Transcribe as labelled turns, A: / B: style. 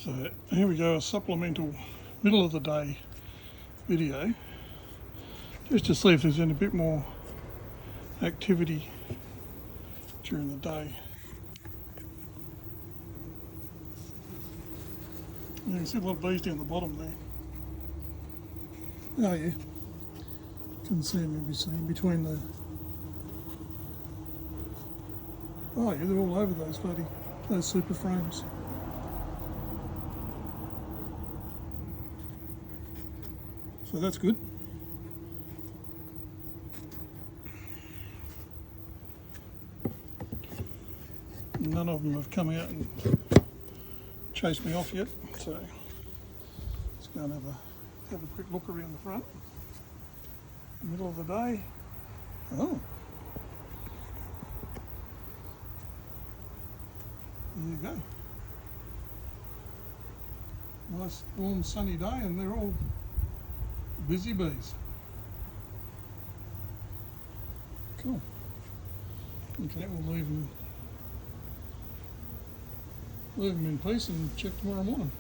A: So here we go, a supplemental middle of the day video, just to see if there's any bit more activity during the day. You can see a lot of bees down the bottom there. Oh yeah, can see them maybe seen between the. Oh yeah, they're all over those super frames. So that's good. None of them have come out and chased me off yet, so let's go and have a quick look around the front. Middle of the day. Oh, there you go. Nice warm sunny day and they're all busy bees. Cool. Okay, we'll leave them in peace and check tomorrow morning.